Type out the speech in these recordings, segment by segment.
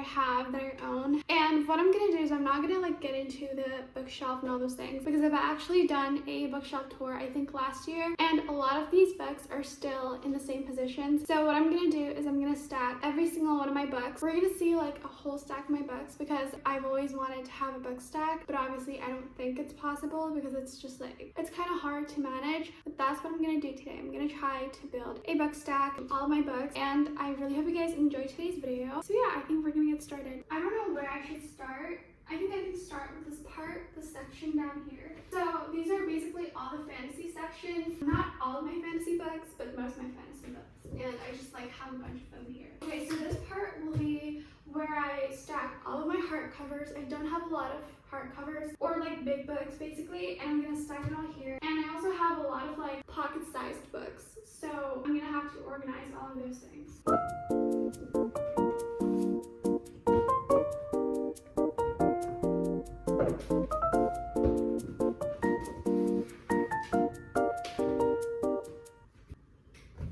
have that I own. And what I'm gonna do is I'm not gonna like get into the bookshelf and all those things because I've actually done a bookshelf tour I think last year, and a lot of these books are still in the same position. So what I'm gonna do is I'm gonna stack every single one of my books. We're gonna see like a whole stack of my books because I've always wanted to have a book stack, but obviously I don't think it's possible because it's just like, it's kind of hard to manage. But that's what I'm gonna do today. I'm gonna try to build a book stack of all of my books, and I really hope you guys enjoy today's video. So yeah, I think we're gonna get started. I don't know where I should start. I think I can start with this part, the section down here. So these are basically all the fantasy sections. Not all of my fantasy books, but most of my fantasy books. And I just like have a bunch of them here. Okay, so this part will be where I stack all of my hardcovers. I don't have a lot of hardcovers or like big books basically, and I'm gonna stack it all here. And I also have a lot of like pocket-sized books. So I'm gonna have to organize all of those things.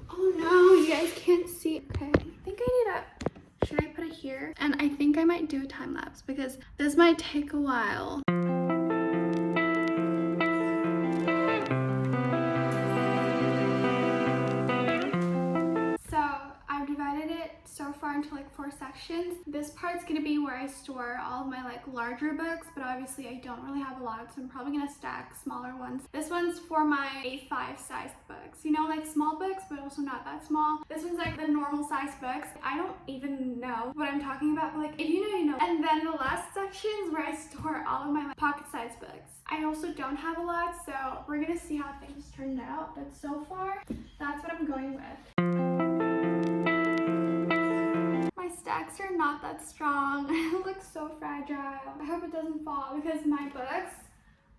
Oh no, you guys can't see. Okay, I think I need a, should I put it here? And I think I might do a time lapse because this might take a while. So far into like 4 sections. This part's gonna be where I store all of my like larger books, but obviously I don't really have a lot, so I'm probably gonna stack smaller ones. This one's for my A5 sized books, you know, like small books but also not that small. This one's like the normal sized books. I don't even know what I'm talking about, but like if you know, you know. And then the last section is where I store all of my like, pocket sized books. I also don't have a lot, so we're gonna see how things turned out, but so far that's what I'm going with. My stacks are not that strong. It looks so fragile. I hope it doesn't fall because my books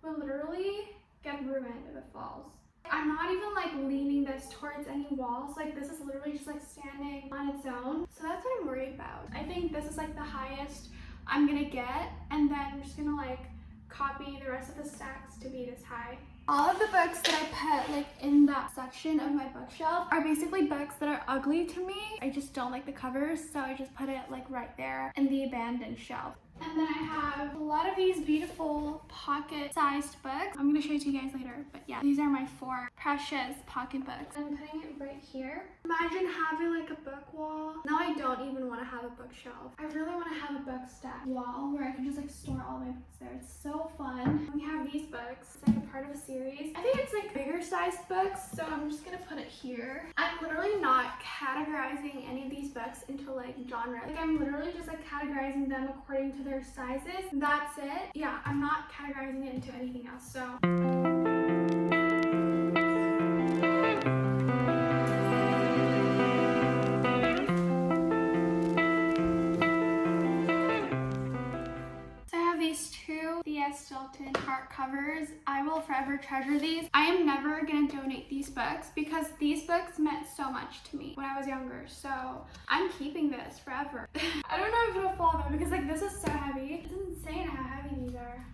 will literally get ruined if it falls. I'm not even like leaning this towards any walls. Like this is literally just like standing on its own. So that's what I'm worried about. I think this is like the highest I'm gonna get, and then I'm just gonna like copy the rest of the stacks to be this high. All of the books that I put like in that section of my bookshelf are basically books that are ugly to me. I just don't like the covers, so I just put it like right there in the abandoned shelf. And then I have a lot of these beautiful pocket-sized books. I'm gonna show you to you guys later, but yeah, these are my 4 precious pocket books. I'm putting it right here. Imagine having like a book wall. Now I don't even want to have a bookshelf. I really want to have a book stack wall where I can just like store all my books there. It's so fun. We have these books. It's like a part of a series. I think it's like bigger sized books, so I'm just gonna put it here. I'm literally not categorizing any of these books into like genre. Like I'm literally just like categorizing them according to their sizes. That's it. Yeah, I'm not categorizing it into anything else. So I have these 2 V.S. Stilton hardcovers. I will forever treasure these. I am never gonna donate these books because these books meant so much to me when I was younger. So I'm keeping this forever. I don't know if it'll fall though because like this is so heavy. It's insane how heavy these are.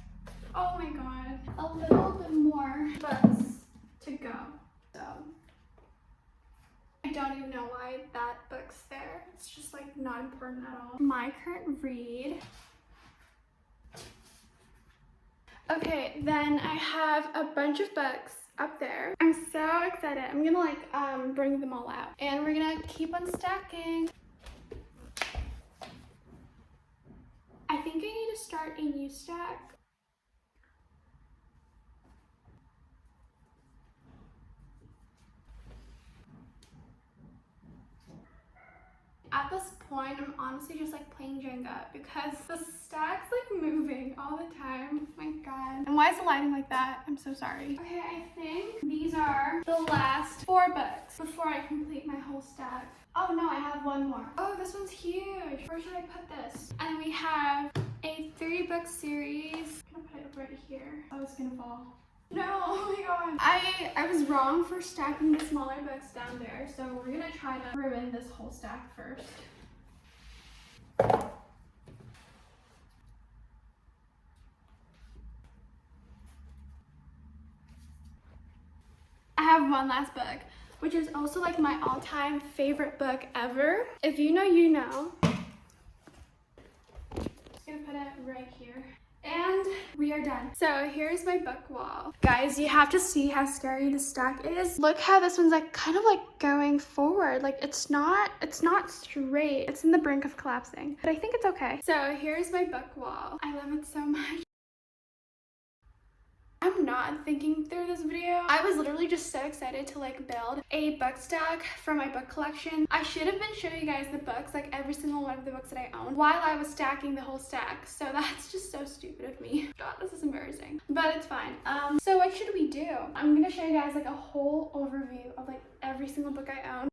Oh my god. A little bit more books to go. So I don't even know why that book's there. It's just like not important at all. My current read. Okay, then I have a bunch of books up there. I'm so excited. I'm gonna like bring them all out and we're gonna keep on stacking. I think I need to start a new stack. At this point, I'm honestly just like playing Jenga because the stack's like moving all the time. Oh my god. And why is the lighting like that? I'm so sorry. Okay, I think these are the last 4 books before I complete my whole stack. Oh no, I have one more. Oh, this one's huge. Where should I put this? And we have a 3-book series. I'm gonna put it right here. Oh, it's gonna fall. No, oh my god. I was wrong for stacking the smaller books down there, so we're gonna try to ruin this whole stack first. I have one last book, which is also like my all-time favorite book ever. If you know, you know. gonna put it right here. And we are done. So here's my book wall. Guys, you have to see how scary this stack is. Look how this one's like kind of like going forward. Like it's not straight. It's in the brink of collapsing, but I think it's okay. So here's my book wall. I love it so much. I'm not thinking through this video. I was literally just so excited to like build a book stack for my book collection. I should have been showing you guys the books, like every single one of the books that I own, while I was stacking the whole stack. So that's just so stupid of me. God, this is embarrassing, but it's fine. So what should we do? I'm gonna show you guys like a whole overview of like every single book I own.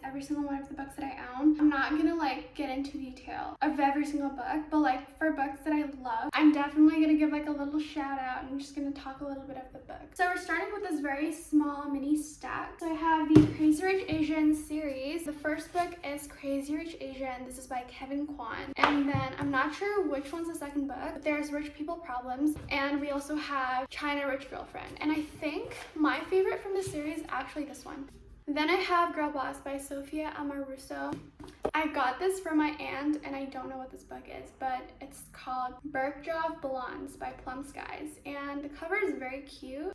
Every single one of the books that I own. I'm not gonna like get into detail of every single book, but like for books that I love, I'm definitely gonna give like a little shout out and I'm just gonna talk a little bit of the book. So we're starting with this very small mini stack. So I have the Crazy Rich Asian series. The first book is Crazy Rich Asian. This is by Kevin Kwan. And then I'm not sure which one's the second book, but there's Rich People Problems. And we also have China Rich Girlfriend. And I think my favorite from the series is actually this one. Then I have Girl Boss by Sophia Amoruso. I got this from my aunt and I don't know what this book is, but it's called Bergdorf Blondes by Plum Skies and the cover is very cute.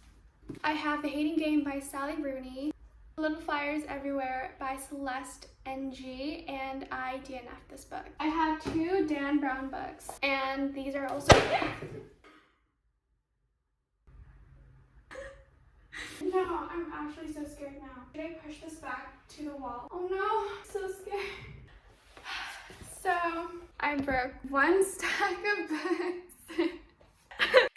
I have The Hating Game by Sally Rooney, Little Fires Everywhere by Celeste NG, and I DNF'd this book. I have two Dan Brown books and these are also... No, I'm actually so scared now. Should I push this back to the wall? Oh no, I'm so scared. So, I broke one stack of books.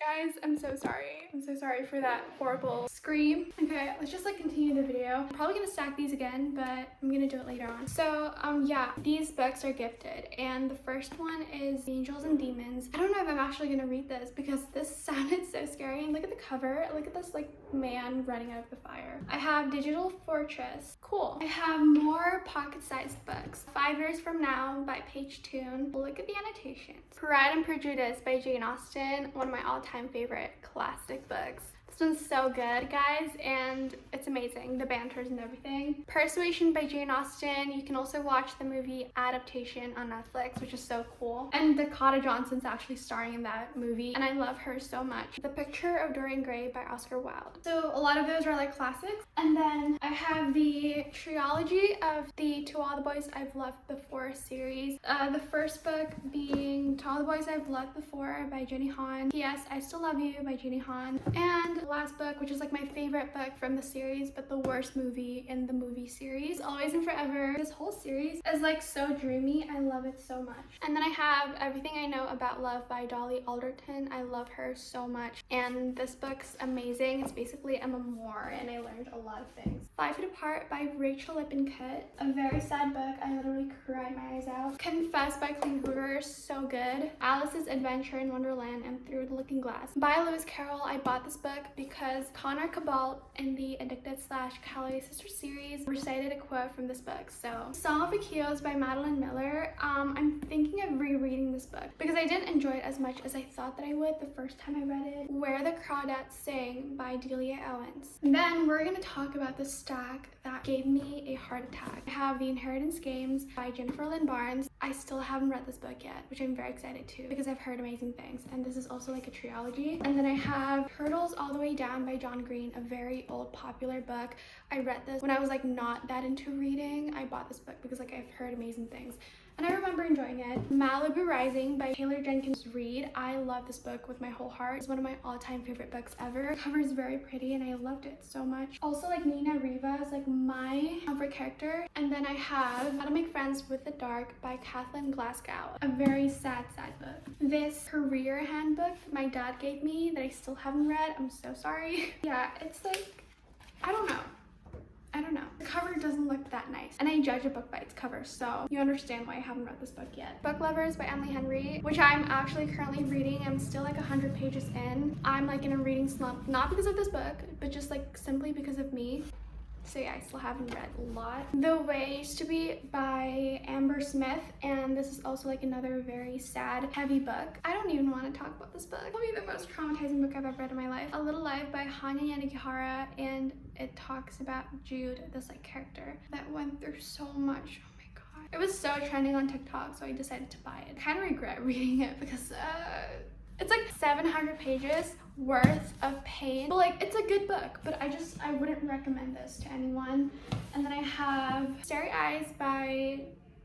Guys, I'm so sorry. I'm so sorry for that horrible scream. Okay, let's just like continue the video. I'm probably gonna stack these again, but I'm gonna do it later on. So, yeah, these books are gifted. And the first one is Angels and Demons. I don't know if I'm actually gonna read this because this sounded so scary. And look at the cover. Look at this like man running out of the fire. I have Digital Fortress. Cool. I have more pocket-sized books. 5 Years From Now by Paige Toon. Look at the annotations. Pride and Prejudice by Jane Austen. One of my all-time favorite classic books. This one's so good, guys, and it's amazing. The banters and everything. Persuasion by Jane Austen. You can also watch the movie adaptation on Netflix, which is so cool. And Dakota Johnson's actually starring in that movie, and I love her so much. The Picture of Dorian Gray by Oscar Wilde. So a lot of those are like classics. And then I have the trilogy of the To All the Boys I've Loved Before series. The first book being To All the Boys I've Loved Before by Jenny Han. P.S. I Still Love You by Jenny Han. And the last book, which is like my favorite book from the series, but the worst movie in the movie series, Always and Forever. This whole series is like so dreamy. I love it so much. And then I have Everything I Know About Love by Dolly Alderton. I love her so much. And this book's amazing. It's basically a memoir and I learned a lot of things. 5 Feet Apart by Rachel Lippincott. A very sad book. I literally cried my eyes out. Confess by Colleen Hoover. So good. Alice's Adventure in Wonderland and Through the Looking Glass by Lewis Carroll. I bought this book because Connor Cabalt in the Addicted / Calloway Sisters series recited a quote from this book. So, Song of Achilles by Madeline Miller. I'm thinking of rereading this book because I didn't enjoy it as much as I thought that I would the first time I read it. Where the Crawdads Sing by Delia Owens. And then we're gonna talk about the stack that gave me a heart attack. I have The Inheritance Games by Jennifer Lynn Barnes. I still haven't read this book yet, which I'm very excited to because I've heard amazing things. And this is also like a trilogy. And then I have Turtles All the Way Down by John Green, a very old popular book. I read this when I was like not that into reading. I bought this book because like I've heard amazing things. And I remember enjoying it. Malibu Rising by Taylor Jenkins Reid. I love this book with my whole heart. It's one of my all-time favorite books ever. The cover is very pretty and I loved it so much. Also like Nina Riva is like my favorite character. And then I have How to Make Friends with the Dark by Kathleen Glasgow. A very sad book. This career handbook my dad gave me that I still haven't read. I'm so sorry. Yeah, it's like, I don't know. The cover doesn't look that nice. And I judge a book by its cover, so you understand why I haven't read this book yet. Book Lovers by Emily Henry, which I'm actually currently reading. I'm still like 100 pages in. I'm like in a reading slump, not because of this book, but just like simply because of me. So yeah, I still haven't read a lot. The Way Used to Be by Amber Smith, and this is also like another very sad, heavy book. I don't even want to talk about this book. Probably the most traumatizing book I've ever read in my life. A Little Life by Hanya Yanagihara, and it talks about Jude, this like character that went through so much. Oh my god. It was so trending on TikTok, so I decided to buy it. I kind of regret reading it because it's like 700 pages worth of pain. But like, it's a good book, but I wouldn't recommend this to anyone. And then I have Starry Eyes by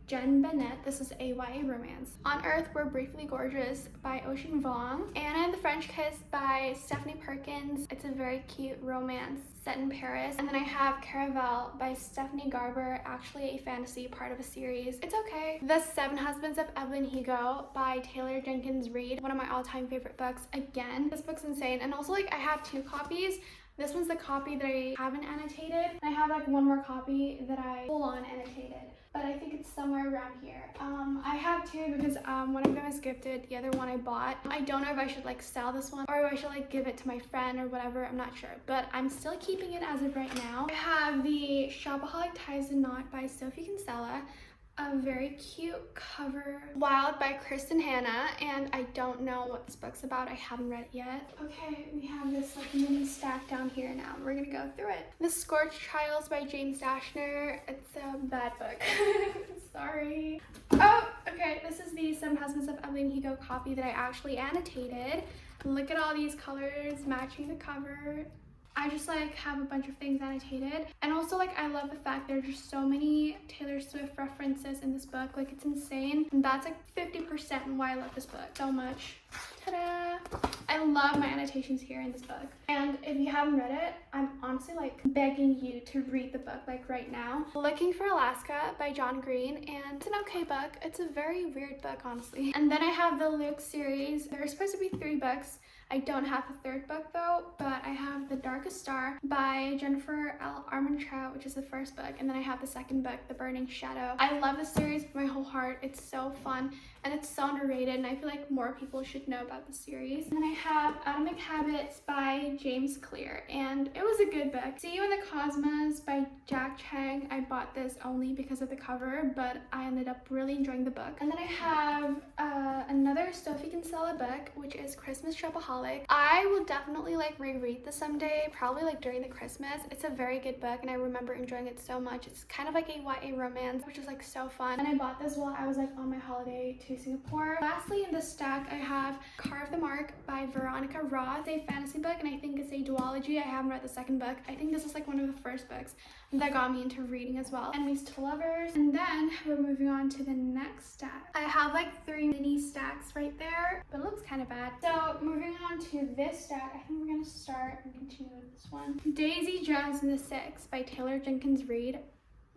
Jen Bennett. This is a YA romance. On Earth We're Briefly Gorgeous by Ocean Vuong. Anna and the French Kiss by Stephanie Perkins. It's a very cute romance set in Paris. And then I have Caraval by Stephanie Garber, actually a fantasy part of a series. It's okay. The Seven Husbands of Evelyn Hugo by Taylor Jenkins Reid. One of my all-time favorite books. Again, this book's insane. And also like I have 2 copies. This one's the copy that I haven't annotated. I have like one more copy that I full-on annotated, but I think it's somewhere around here. I have 2 because one of them is gifted, the other one I bought. I don't know if I should like sell this one or if I should like give it to my friend or whatever, I'm not sure, but I'm still keeping it as of right now. I have the Shopaholic Ties the Knot by Sophie Kinsella. A very cute cover. Wild by Kristen Hanna, and I don't know what this book's about. I haven't read it yet. Okay, we have this like mini stack down here now. We're gonna go through it. The Scorched Trials by James Dashner. It's a bad book. Sorry. Oh, okay, this is the Seven Husbands of Evelyn Hugo copy that I actually annotated. Look at all these colors matching the cover. I just like have a bunch of things annotated, and also like I love the fact there are just so many Taylor Swift references in this book. Like it's insane, and that's like 50% why I love this book so much. Ta-da! I love my annotations here in this book, and if you haven't read it, I'm honestly like begging you to read the book like right now. Looking for Alaska by John Green, and it's an okay book. It's a very weird book, honestly. And then I have the Luke series. There are supposed to be 3 books. I don't have the 3rd book though, but I have The Darkest Star by Jennifer L. Armentrout, which is the 1st book, and then I have the 2nd book, The Burning Shadow. I love this series with my whole heart. It's so fun, and it's so underrated, and I feel like more people should know about the series. And then I have Atomic Habits by James Clear, and it was a good book. See You in the Cosmos by Jack Chang. I bought this only because of the cover, but I ended up really enjoying the book. And then I have another Sophie Kinsella book, which is Christmas Shopaholic. I will definitely like reread this someday, probably like during the Christmas. It's a very good book, and I remember enjoying it so much. It's kind of like a YA romance, which is like so fun. And I bought this while I was like on my holiday to Singapore. Lastly, in this stack, I have Carve the Mark by Veronica Roth. It's a fantasy book, and I think it's a duology. I haven't read the 2nd book. I think this is like one of the first books that got me into reading as well. Enemies to Lovers. And then we're moving on to the next stack. I have like 3 mini stacks right there, but it looks kind of bad. So moving on to this stack, I think we're gonna start and continue with this one. Daisy Jones and the Six by Taylor Jenkins Reid.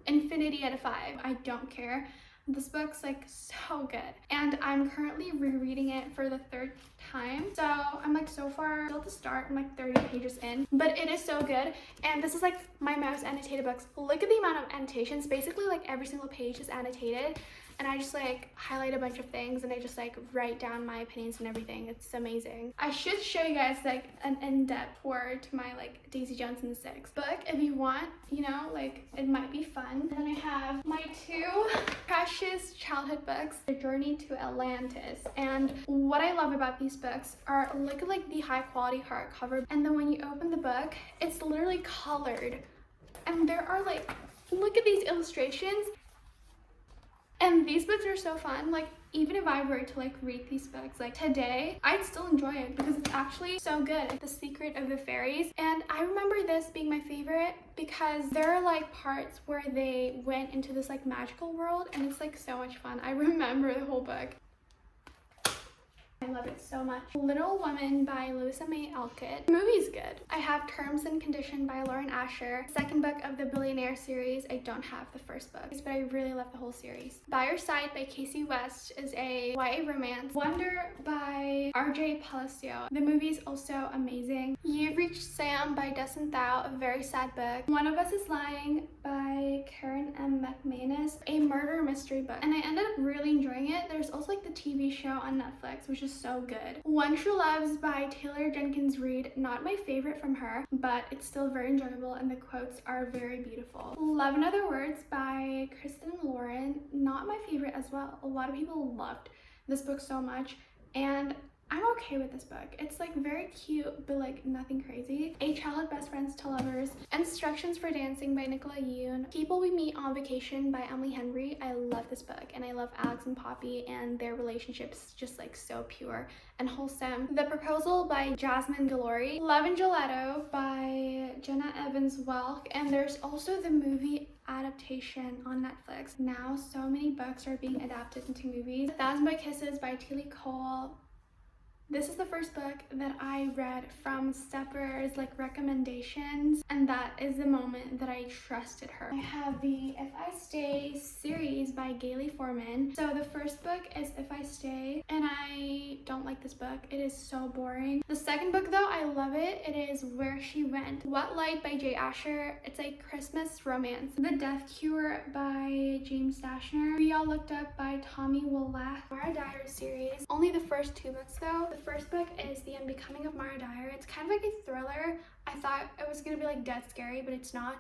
Infinity out of 5. I don't care. This book's like so good, and I'm currently rereading it for the 3rd time. So I'm like so far still at the start. I'm like 30 pages in, but it is so good. And this is like my most annotated books. Look at the amount of annotations. Basically like every single page is annotated, and I just like highlight a bunch of things, and I just like write down my opinions and everything. It's amazing. I should show you guys like an in-depth tour to my like Daisy Jones and the Six book if you want, you know, like it might be fun. And then I have my 2 precious childhood books, The Journey to Atlantis. And what I love about these books are, look at like the high quality hardcover, and then when you open the book, it's literally colored, and there are like, look at these illustrations. And these books are so fun. Like even if I were to like read these books like today, I'd still enjoy it because it's actually so good. The Secret of the Fairies. And I remember this being my favorite because there are like parts where they went into this like magical world, and it's like so much fun. I remember the whole book. I love it so much. Little Women by Louisa May Alcott. The movie's good. I have Terms and Conditions by Lauren Asher. 2nd book of the Billionaire series. I don't have the 1st book, but I really love the whole series. By Your Side by Casey West is a YA romance. Wonder by RJ Palacio. The movie's also amazing. You've Reached Sam by Destin Thau, a very sad book. One of Us is Lying by Karen M. McManus, a murder mystery book, and I ended up really enjoying it. There's also like the TV show on Netflix, which is just so good. One True Loves by Taylor Jenkins Reid, not my favorite from her, but it's still very enjoyable and the quotes are very beautiful. Love and Other Words by Kristen Lauren, not my favorite as well. A lot of people loved this book so much, and I'm okay with this book. It's like very cute, but like nothing crazy. A Childhood Best Friends to Lovers, Instructions for Dancing by Nicola Yoon, People We Meet on Vacation by Emily Henry. I love this book, and I love Alex and Poppy, and their relationship's just like so pure and wholesome. The Proposal by Jasmine Guillory, Love and Gelato by Jenna Evans Welk, and there's also the movie adaptation on Netflix. Now so many books are being adapted into movies. 1,000 by Kisses by Tilly Cole. This is the first book that I read from Stepper's like recommendations, and that is the moment that I trusted her. I have the If I Stay series by Gailey Foreman. So the first book is If I Stay, and I don't like this book. It is so boring. The second book though, I love it. It is Where She Went. What Light by Jay Asher. It's a Christmas romance. The Death Cure by James Dashner. We All Looked Up by Tommy Willett. Mara Dyer series. Only the first 2 books though. The first book is The Unbecoming of Mara Dyer. It's kind of like a thriller. I thought it was gonna be like dead scary, but it's not.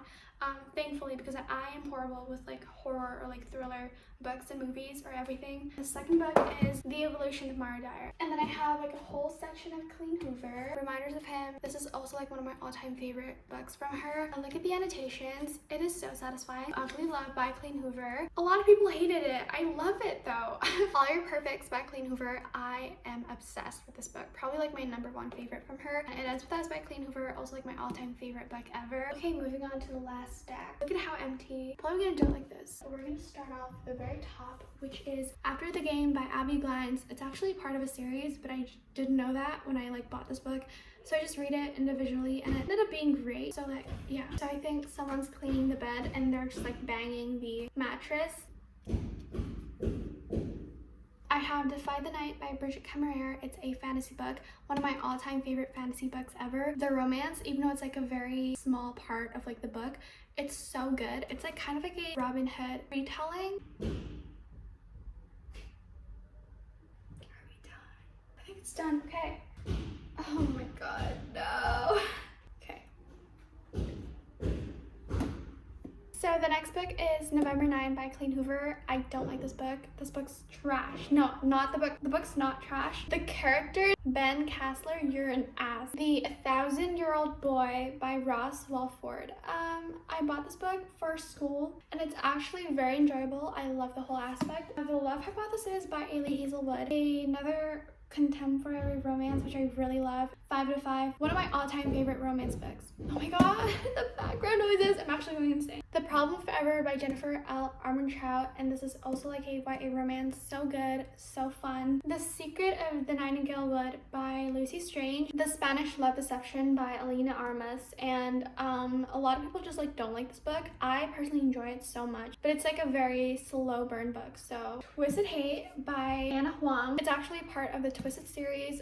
Thankfully, because I am horrible with like horror or like thriller books and movies or everything. The second book is The Evolution of Mara Dyer. And then I have like a whole section of Colleen Hoover, Reminders of Him. This is also like one of my all-time favorite books from her. And look at the annotations. It is so satisfying. Ugly Love by Colleen Hoover. A lot of people hated it. I love it though. All Your Perfects by Colleen Hoover. I am obsessed with this book. Probably like my #1 favorite from her. And It Ends With Us by Colleen Hoover. Also like my all-time favorite book ever. Okay, moving on to the last stack. Look at how empty. Probably gonna do it like this. So we're gonna start off at the very top, which is After the Game by Abby Glines. It's actually part of a series, but I didn't know that when I like bought this book. So I just read it individually, and it ended up being great. So like, yeah. So I think someone's cleaning the bed and they're just like banging the mattress. I have Defy the Night by Bridget Camerayer. It's a fantasy book, one of my all-time favorite fantasy books ever. The romance, even though it's like a very small part of like the book, it's so good. It's like kind of like a Robin Hood retelling. Are we done? I think it's done. Okay. Oh my god, no. Okay. So the next book is November 9 by Colleen Hoover. I don't like this book. This book's trash. No, not the book. The book's not trash. The character, Ben Kassler, you're an ass. The 1,000-Year-Old Boy by Ross Walford. I bought this book for school, and it's actually very enjoyable. I love the whole aspect. The Love Hypothesis by Ailey Hazelwood. Another contemporary romance, which I really love. 5 to 5. One of my all-time favorite romance books. Oh my god, the background noises. I'm actually going insane. The Problem Forever by Jennifer L. Armentrout, and this is also like a YA romance. So good, so fun. The Secret of the Nightingale Wood by Lucy Strange. The Spanish Love Deception by Alina Armas, and a lot of people just like don't like this book. I personally enjoy it so much, but it's like a very slow burn book. So Twisted Hate by Anna Huang. It's actually part of the Twisted series,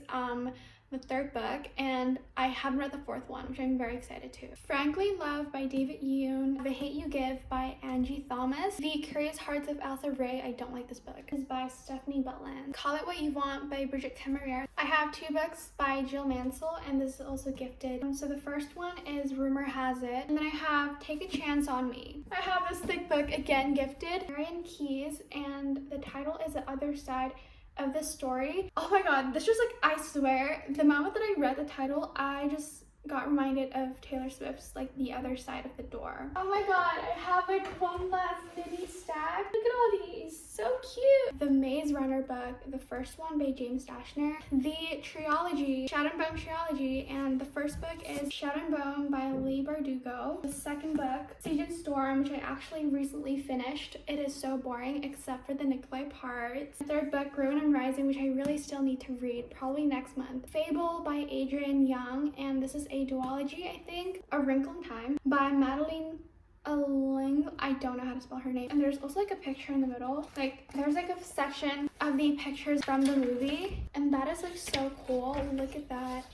the 3rd book, and I haven't read the 4th one, which I'm very excited to. Frankly Love by David Yoon. The Hate You Give by Angie Thomas. The Curious Hearts of Elsa Ray. I don't like this book. It's by Stephanie Butland. Call It What You Want by Bridget Camerayer. I have 2 books by Jill Mansell, and this is also gifted. So the first one is Rumor Has It, and then I have Take a Chance on Me. I have this thick book, again gifted. Marian Keyes, and the title is The Other Side of the Story. Oh my god, this just like, I swear, the moment that I read the title, I just got reminded of Taylor Swift's like The Other Side of the Door. Oh my god, I have like one last mini stack. Look at all these, so cute. The Maze Runner book, the first one by James Dashner. The trilogy, Shadow and Bone trilogy, and the first book is Shadow and Bone by Leigh Bardugo. The second book, Siege and Storm, which I actually recently finished. It is so boring except for the Nikolai parts. The third book, Malibu Rising, which I really still need to read, probably next month. Fable by Adrienne Young, and this is a duology, I think. A Wrinkle in Time by Madeline Aling. I don't know how to spell her name. And there's also like a picture in the middle. Like there's like a section of the pictures from the movie, and that is like so cool. Look at that.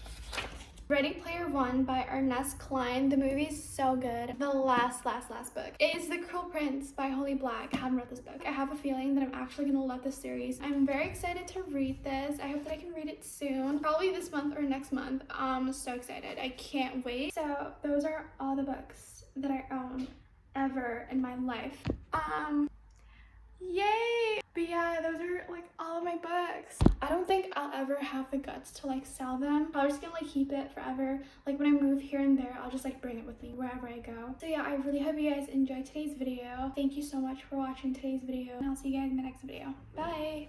Ready Player One by Ernest Cline. The movie is so good. The last book is The Cruel Prince by Holly Black. I haven't read this book. I have a feeling that I'm actually gonna love this series. I'm very excited to read this. I hope that I can read it soon, probably this month or next month. I'm so excited. I can't wait. So those are all the books that I own ever in my life. Yay! But yeah, those are like all of my books. I don't think I'll ever have the guts to like sell them. I'm just gonna like keep it forever. Like when I move here and there, I'll just like bring it with me wherever I go. So yeah, I really hope you guys enjoyed today's video. Thank you so much for watching today's video, and I'll see you guys in the next video. Bye!